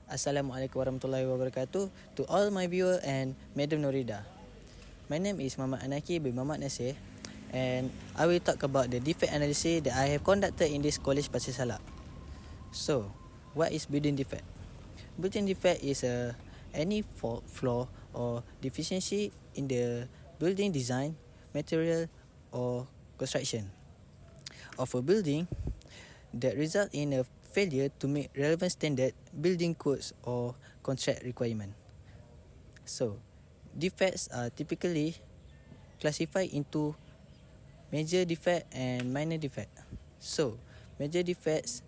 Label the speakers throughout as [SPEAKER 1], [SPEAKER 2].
[SPEAKER 1] Assalamualaikum warahmatullahi wabarakatuh to all my viewer and Madam Norida. My name is Muhammad Anaki bin Muhammad Nasir, and I will talk about the defect analysis that I have conducted in this college Pasir Salak. So, what is building defect? Building defect is any fault, flaw or deficiency in the building design, material or construction of a building that result in a failure to meet relevant standard building codes or contract requirement. So, defects are typically classified into major defect and minor defect. So, major defects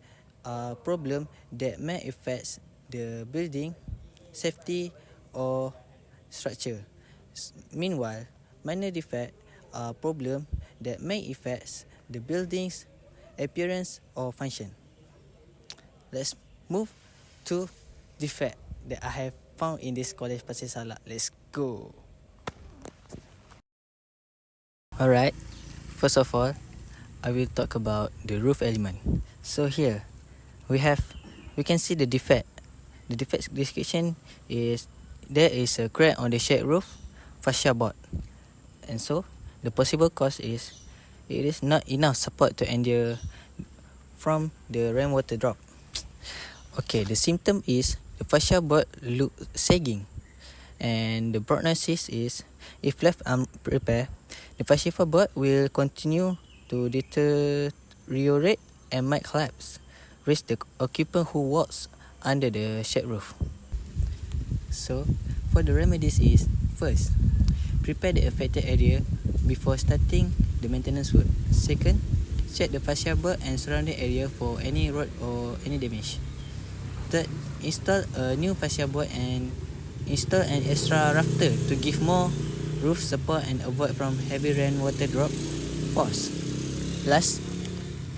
[SPEAKER 1] are problem that may affect the building, safety or structure. Meanwhile, minor defect are problem that may affect the building's appearance or function. Let's move to defect that I have found in this college Pasir Salak. Let's go. Alright, first of all, I will talk about the roof element. So here, we can see the defect. The defect description is there is a crack on the shed roof fascia board, and so the possible cause is it is not enough support to endure from the rainwater drop. Okay, the symptom is the fascia board look sagging, and the prognosis is if left unprepared, the fascia board will continue to deteriorate and might collapse, risk the occupant who walks under the shed roof. So, for the remedies is first, prepare the affected area before starting the maintenance work. Second, check the fascia board and surrounding area for any rot or any damage. Third, install a new fascia board and install an extra rafter to give more roof support and avoid from heavy rainwater drop force. Last,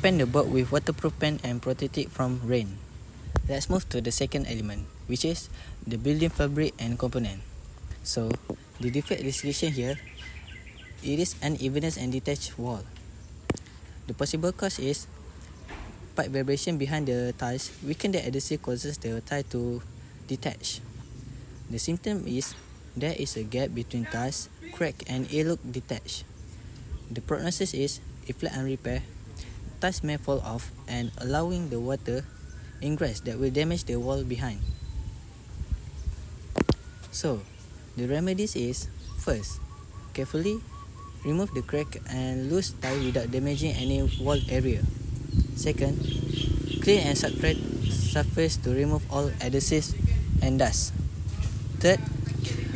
[SPEAKER 1] paint the board with waterproof paint and protect it from rain. Let's move to the second element, which is the building fabric and component. So, the defect description here, it is unevenness and detached wall. The possible cause is pipe vibration behind the tiles weaken the adhesive causes the tile to detach. The symptom is there is a gap between tiles, crack and it look detached. The prognosis is if left unrepaired, tiles may fall off and allowing the water ingress that will damage the wall behind. So, the remedies is first, carefully remove the crack and loose tile without damaging any wall area. Second, clean and saturate surface to remove all adhesives and dust. Third,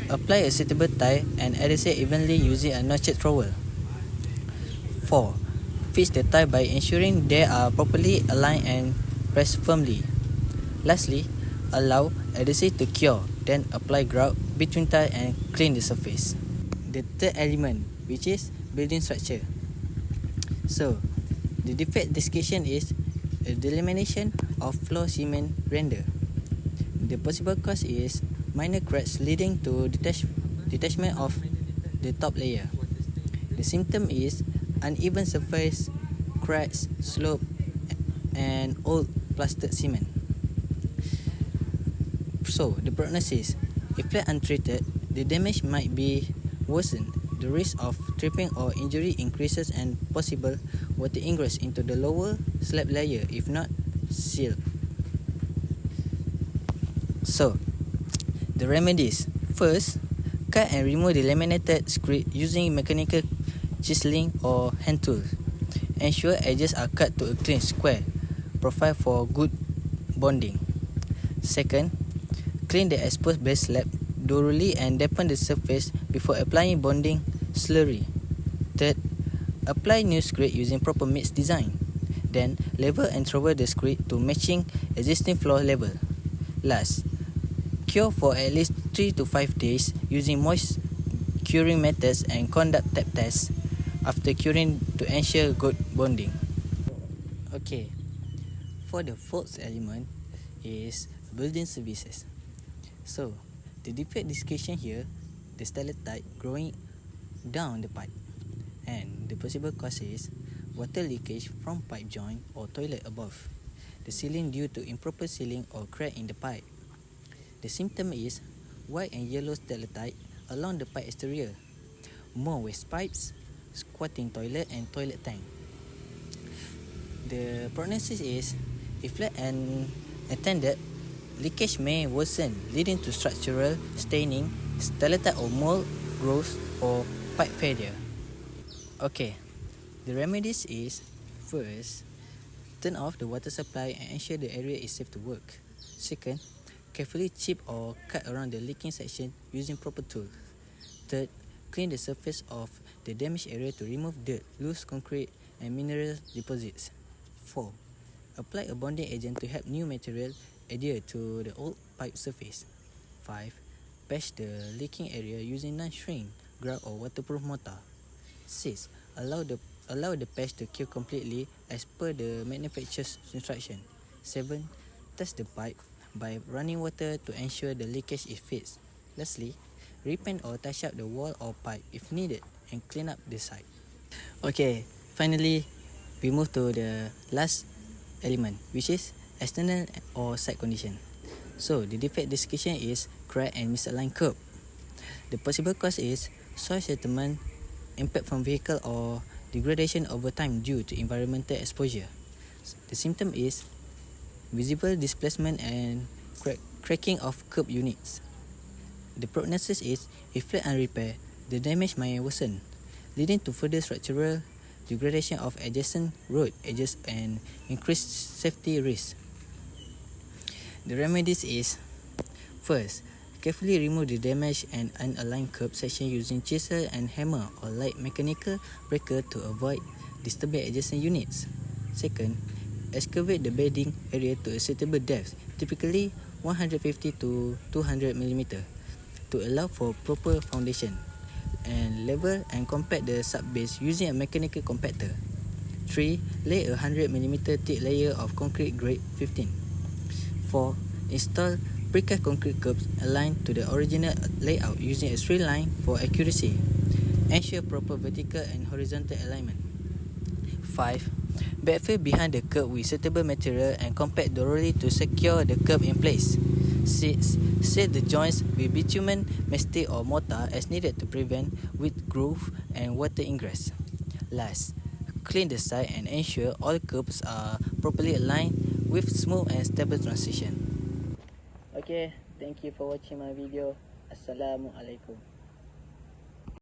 [SPEAKER 1] apply a suitable tile and adhesive evenly using a notched trowel. 4. Fix the tile by ensuring they are properly aligned and pressed firmly. Lastly, allow adhesive to cure, then apply grout between tile and clean the surface. The third element, which is building structure. So, the defect description is a delamination of floor cement render. The possible cause is minor cracks leading to detachment of the top layer. The symptom is uneven surface, cracks, slope, and old plastered cement. So, the prognosis, if left untreated, the damage might be worsened. The risk of tripping or injury increases and possible water ingress into the lower slab layer if not sealed. So, the remedies. First, cut and remove the laminated script using mechanical chiseling or hand tools. Ensure edges are cut to a clean square profile for good bonding. Second, clean the exposed base slab thoroughly and dampen the surface before applying bonding slurry. Third, apply new script using proper mix design. Then, level and trowel the script to matching existing floor level. Last, cure for at least 3 to 5 days using moist curing methods and conduct tap tests after curing to ensure good bonding. Okay, for the fourth element is building services. So, the defect description here, the stalactite growing down the pipe, and the possible cause is water leakage from pipe joint or toilet above, the ceiling due to improper sealing or crack in the pipe, The symptom is white and yellow stalactite along the pipe exterior, more waste pipes, squatting toilet and toilet tank. The prognosis is, if left unattended, leakage may worsen, leading to structural staining, stalactite or mold growth, or pipe failure. Okay, the remedies is, first, turn off the water supply and ensure the area is safe to work. Second, carefully chip or cut around the leaking section using proper tools. Third, clean the surface of the damaged area to remove dirt, loose concrete and mineral deposits. 4. Apply a bonding agent to help new material adhere to the old pipe surface. 5. Patch the leaking area using non-shrink, grout or waterproof mortar. 6. Allow the patch to cure completely as per the manufacturer's instruction. 7. Test the pipe by running water to ensure the leakage is fixed. Lastly, repaint or touch up the wall or pipe if needed and clean up the site. Okay, finally, we move to the last element, which is external or site condition. So, the defect description is crack and misaligned curb. The possible cause is soil settlement, impact from vehicle or degradation over time due to environmental exposure. The symptom is visible displacement and cracking of curb units. The prognosis is, if left unrepaired, the damage may worsen, leading to further structural degradation of adjacent road edges and increased safety risk. The remedies is, first, carefully remove the damaged and unaligned curb section using chisel and hammer or light mechanical breaker to avoid disturbing adjacent units. Second, excavate the bedding area to a suitable depth, typically 150 to 200 mm, to allow for proper foundation, and level and compact the subbase using a mechanical compactor. 3. Lay a 100 mm thick layer of concrete grade 15. 4. Install precast concrete curbs aligned to the original layout using a straight line for accuracy. Ensure proper vertical and horizontal alignment. 5. Backfill behind the curb with suitable material and compact thoroughly to secure the curb in place. 6. Seal the joints with bitumen, mastic or mortar as needed to prevent weed growth and water ingress. Last, clean the site and ensure all curbs are properly aligned with smooth and stable transition. Okay, thank you for watching my video. Assalamualaikum.